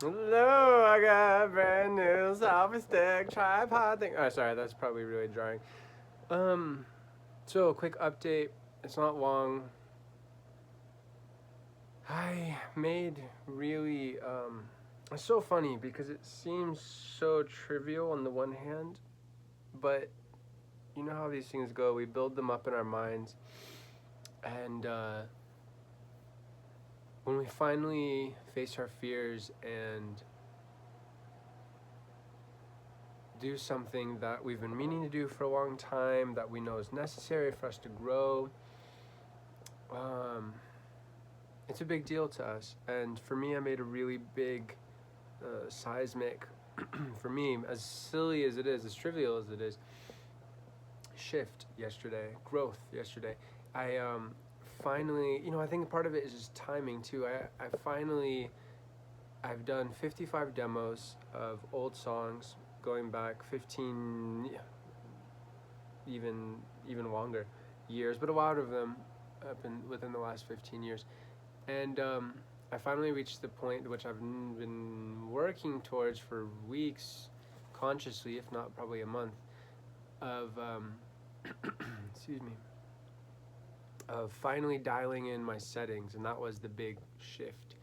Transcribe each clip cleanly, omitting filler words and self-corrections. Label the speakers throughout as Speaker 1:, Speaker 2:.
Speaker 1: Hello, I got a brand new selfie stick tripod thing. Oh, sorry, that's probably really jarring. Um, so a quick update. It's not long. I made really it's so funny because it seems so trivial on the one hand, but you know how these things go. We build them up in our minds, and when we finally face our fears and do something that we've been meaning to do for a long time, that we know is necessary for us to grow, um, it's a big deal to us. And for me, I made a really big seismic, for me, as silly as it is, as trivial as it is, shift yesterday, growth yesterday. I finally, I think part of it is just timing too. I've done 55 demos of old songs going back 15, even longer years, but a lot of them have been within the last 15 years. And I finally reached the point which I've been working towards for weeks, consciously, if not probably a month, of excuse me, of finally dialing in my settings, and that was the big shift.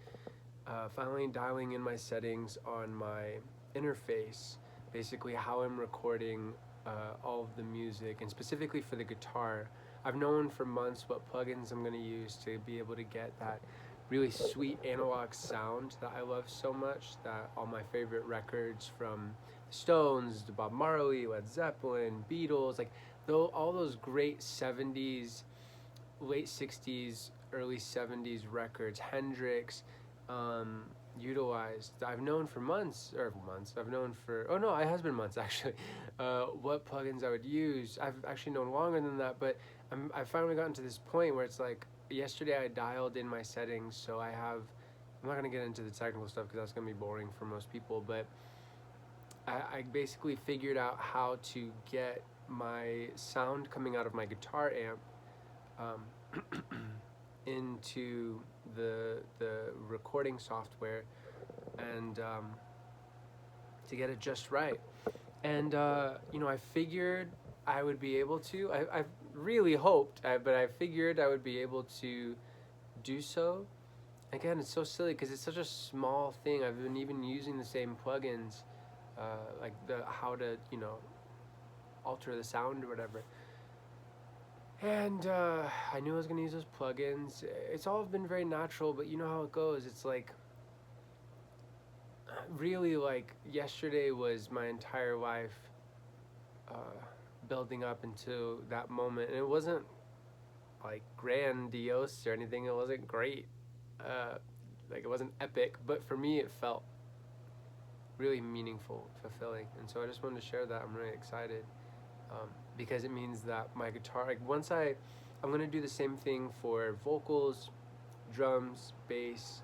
Speaker 1: Finally dialing in my settings on my interface, basically how I'm recording all of the music, and specifically for the guitar. I've known for months what plugins I'm going to use to be able to get that really sweet analog sound that I love so much, that all my favorite records from the Stones to Bob Marley, Led Zeppelin, Beatles, like though all those great 70s, late 60s, early 70s records, Hendrix, um, utilized. I've known for months. I've known for it has been months actually. What plugins I would use. I've actually known longer than that, but I've finally gotten to this point where it's like yesterday I dialed in my settings, so I have. I'm not gonna get into the technical stuff because that's gonna be boring for most people, but I basically figured out how to get my sound coming out of my guitar amp into the recording software, and to get it just right. And I figured I would be able to. I really hoped, but I figured I would be able to do so. Again, it's so silly because it's such a small thing. I've been even using the same plugins, like the how to alter the sound or whatever. And I knew I was going to use those plugins. It's all been very natural, but you know how it goes. It's like, really, like, yesterday was my entire life uh, building up into that moment. And it wasn't, like, grandiose or anything. It wasn't great. Uh, like, it wasn't epic. But for me, it felt really meaningful, fulfilling. And so I just wanted to share that. I'm really excited. Because it means that my guitar, like I'm gonna do the same thing for vocals, drums, bass,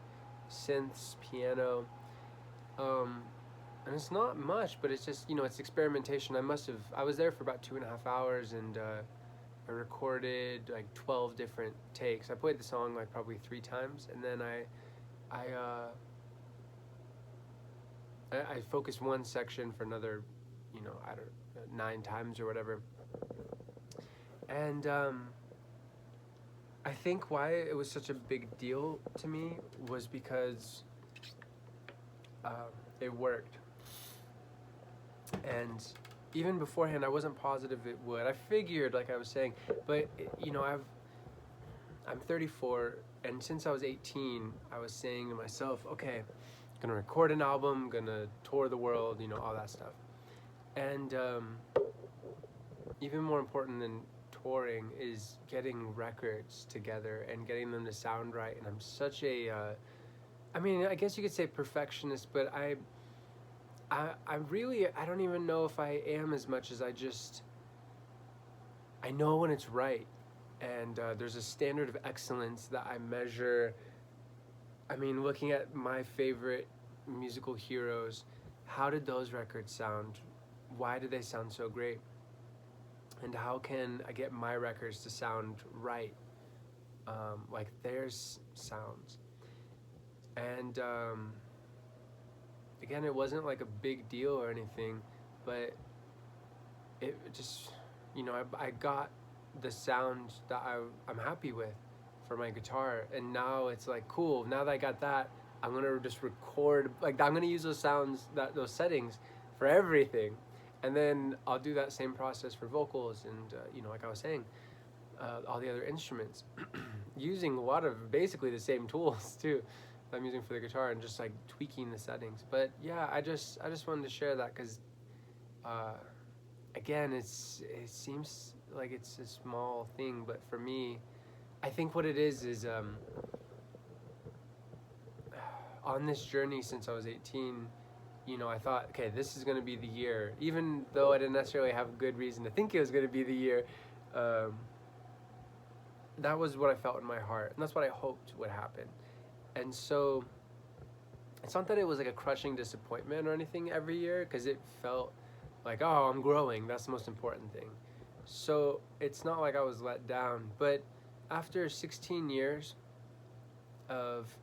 Speaker 1: synths, piano, and it's not much, but it's just it's experimentation. I was there for about 2.5 hours, and I recorded like 12 different takes. I played the song like probably 3 times, and then I focused one section for another, I don't 9 times or whatever. And I think why it was such a big deal to me was because it worked. And even beforehand, I wasn't positive it would. I figured, like I was saying, but I'm 34, and since I was 18, I was saying to myself, okay, I'm gonna record an album, gonna tour the world, all that stuff. And even more important than touring is getting records together and getting them to sound right. And I'm such a, I guess you could say perfectionist, but I really, I don't even know if I am as much as I know when it's right. And there's a standard of excellence that I measure. Looking at my favorite musical heroes, how did those records sound? Why did they sound so great? And how can I get my records to sound right, like theirs sounds? And again, it wasn't like a big deal or anything, but it just, I got the sound that I'm happy with for my guitar. And now it's like, cool, now that I got that, I'm gonna just record, like I'm gonna use those sounds, those settings for everything. And then I'll do that same process for vocals and, like I was saying, all the other instruments, using a lot of basically the same tools too that I'm using for the guitar, and just like tweaking the settings. But yeah, I just wanted to share that because, again, it seems like it's a small thing, but for me, I think what it is on this journey since I was 18, I thought, okay, this is going to be the year, even though I didn't necessarily have good reason to think it was going to be the year. That was what I felt in my heart, and that's what I hoped would happen. And so it's not that it was like a crushing disappointment or anything every year, because it felt like, oh, I'm growing, that's the most important thing. So it's not like I was let down. But after 16 years of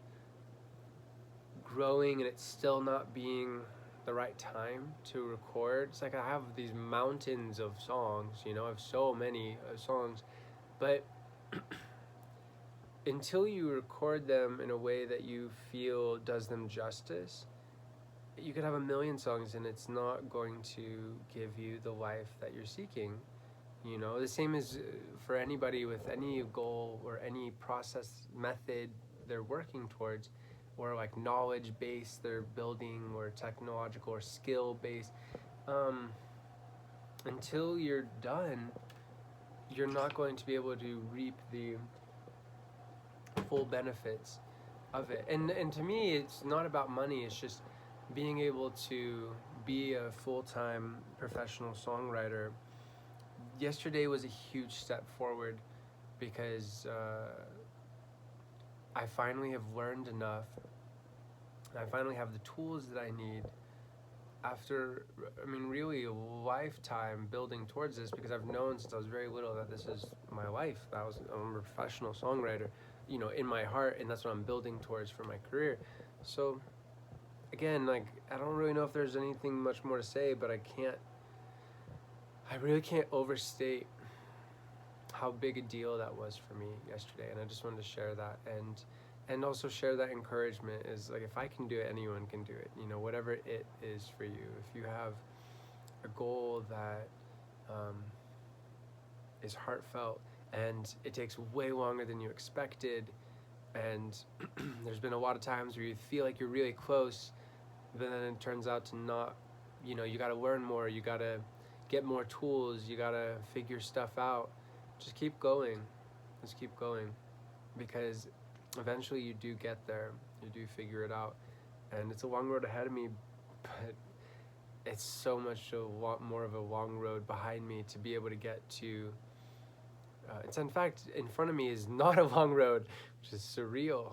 Speaker 1: growing and it still not being the right time to record, it's like I have these mountains of songs, I have so many songs, but until you record them in a way that you feel does them justice, you could have a million songs and it's not going to give you the life that you're seeking. The same is for anybody with any goal or any process method they're working towards, or like knowledge base they're building, or technological or skill base. Until you're done, you're not going to be able to reap the full benefits of it. And to me, it's not about money. It's just being able to be a full-time professional songwriter. Yesterday was a huge step forward because I finally have learned enough. I finally have the tools that I need after, really a lifetime building towards this, because I've known since I was very little that this is my life. I'm a professional songwriter, in my heart, and that's what I'm building towards for my career. So again, like, I don't really know if there's anything much more to say, but I really can't overstate how big a deal that was for me yesterday. And I just wanted to share that, and also share that encouragement is like, if I can do it, anyone can do it, whatever it is for you. If you have a goal that is heartfelt and it takes way longer than you expected, and there's been a lot of times where you feel like you're really close, but then it turns out to not, you got to learn more, you got to get more tools, you got to figure stuff out. Just keep going. Just keep going, because eventually you do get there. You do figure it out. And it's a long road ahead of me, but it's so much more of a long road behind me to be able to get to. It's in fact, in front of me is not a long road, which is surreal.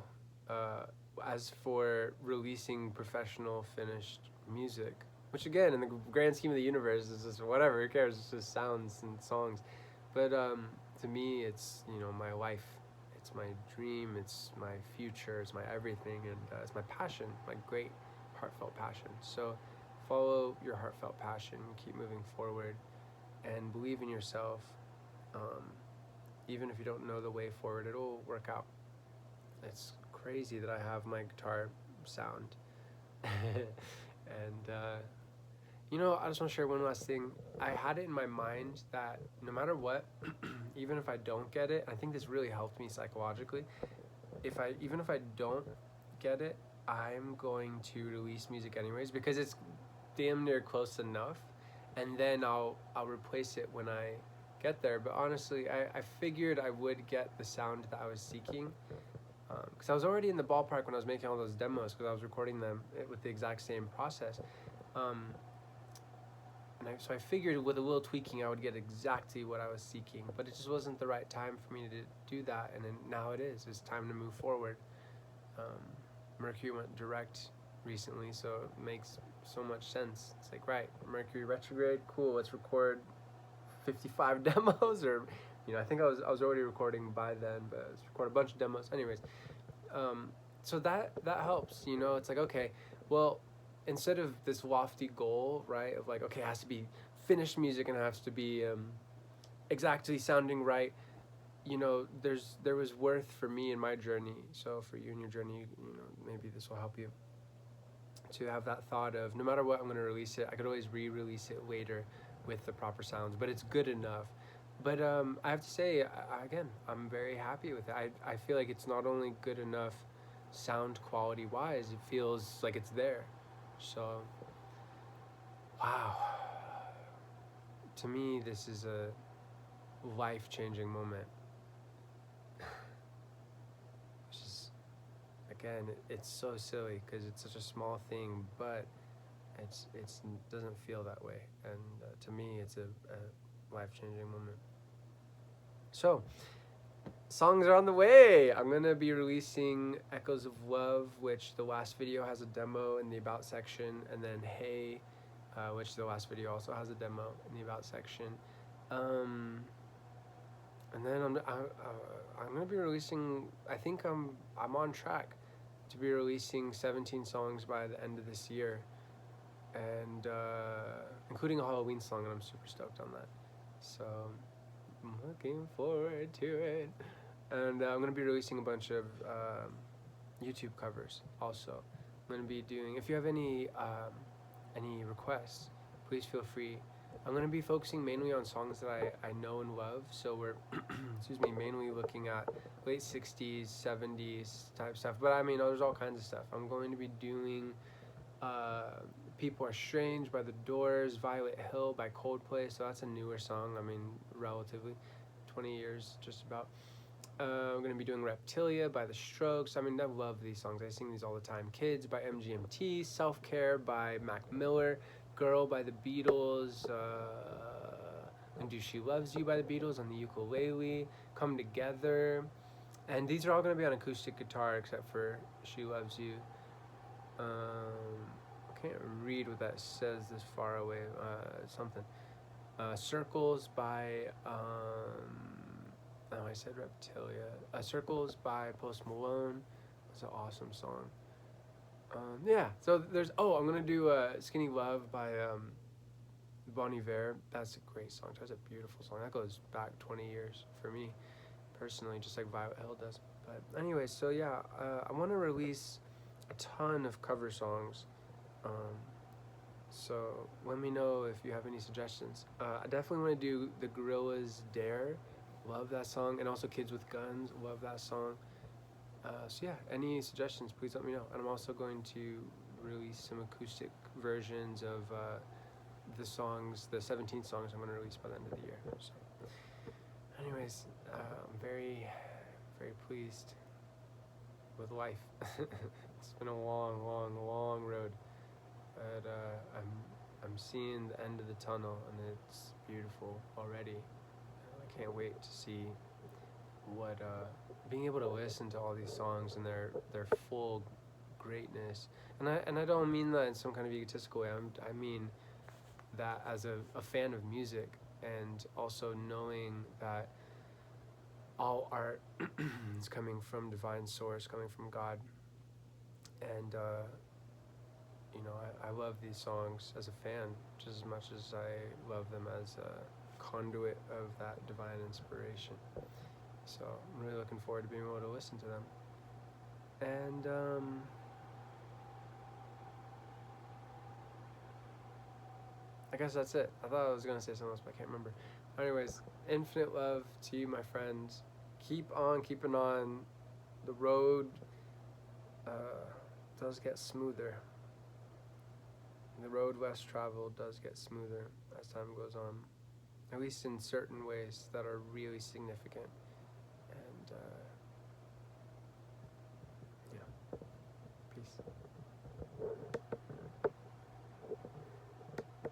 Speaker 1: As for releasing professional finished music, which again, in the grand scheme of the universe, is just whatever, who cares? It's just sounds and songs. But to me, it's, my life. It's my dream, it's my future, it's my everything, and it's my passion, my great heartfelt passion. So follow your heartfelt passion, keep moving forward, and believe in yourself. Even if you don't know the way forward, it'll work out. It's crazy that I have my guitar sound. And I just want to share one last thing. I had it in my mind that no matter what, even if I don't get it, I think this really helped me psychologically. Even if I don't get it, I'm going to release music anyways, because it's damn near close enough, and then I'll replace it when I get there. But honestly, I figured I would get the sound that I was seeking, because I was already in the ballpark when I was making all those demos, because I was recording them with the exact same process. So I figured with a little tweaking I would get exactly what I was seeking, but it just wasn't the right time for me to do that, and then now it is. It's time to move forward. Mercury went direct recently, so it makes so much sense. It's like, right, Mercury retrograde, cool, let's record 55 demos, or, I think I was already recording by then, but let's record a bunch of demos. Anyways, so that helps, it's like, okay, well, instead of this lofty goal, right, of like, okay, it has to be finished music and it has to be exactly sounding right, you know, there was worth for me in my journey. So for you in your journey, you know, maybe this will help you to have that thought of, no matter what I'm going to release it, I could always re-release it later with the proper sounds, but it's good enough. But I have to say, again, I'm very happy with it. I feel like it's not only good enough sound quality wise, it feels like it's there. So, wow. To me, this is a life-changing moment. Which is, again, it's so silly because it's such a small thing, but it doesn't feel that way. And to me, it's a life-changing moment. So, songs are on the way. I'm going to be releasing Echoes of Love, which the last video has a demo in the About section, and then Hey, which the last video also has a demo in the About section. And then I'm going to be releasing, I think I'm on track to be releasing 17 songs by the end of this year, and including a Halloween song, and I'm super stoked on that. So I'm looking forward to it. And I'm going to be releasing a bunch of YouTube covers also. I'm going to be doing, if you have any requests, please feel free. I'm going to be focusing mainly on songs that I know and love. So we're, excuse me, mainly looking at late 60s, 70s type stuff. But I mean, there's all kinds of stuff. I'm going to be doing People Are Strange by The Doors, Violet Hill by Coldplay. So that's a newer song. I mean, relatively 20 years just about. I'm going to be doing Reptilia by The Strokes. I mean, I love these songs. I sing these all the time. Kids by MGMT, Self Care by Mac Miller, Girl by The Beatles, and Do She Loves You by The Beatles on the ukulele, Come Together. And these are all going to be on acoustic guitar except for She Loves You. I can't read what that says this far away. Something. Circles by... I said Reptilia. Circles by Post Malone. It's an awesome song. Yeah, so there's, I'm going to do Skinny Love by Bon Iver. That's a great song. That's a beautiful song. That goes back 20 years for me, personally, just like Violet Hill does. But anyway, so yeah, I want to release a ton of cover songs. So let me know if you have any suggestions. I definitely want to do the Gorillaz Dare. Love that song. And also Kids with Guns. Love that song. So yeah, any suggestions, please let me know. And I'm also going to release some acoustic versions of the songs, the 17 songs I'm going to release by the end of the year. So anyways, I'm very, very pleased with life. It's been a long, long, long road. But I'm seeing the end of the tunnel, and it's beautiful already. I can't wait to see what being able to listen to all these songs and their full greatness. And I don't mean that in some kind of egotistical way. I mean that as a fan of music, and also knowing that all art is coming from divine source, coming from God. And you know, I love these songs as a fan just as much as I love them as a conduit of that divine inspiration. So I'm really looking forward to being able to listen to them. And I guess that's it. I thought I was going to say something else, but I can't remember. Anyways, infinite love to you, my friends. Keep on keeping on. The road does get smoother. The road less traveled does get smoother as time goes on, at least in certain ways that are really significant.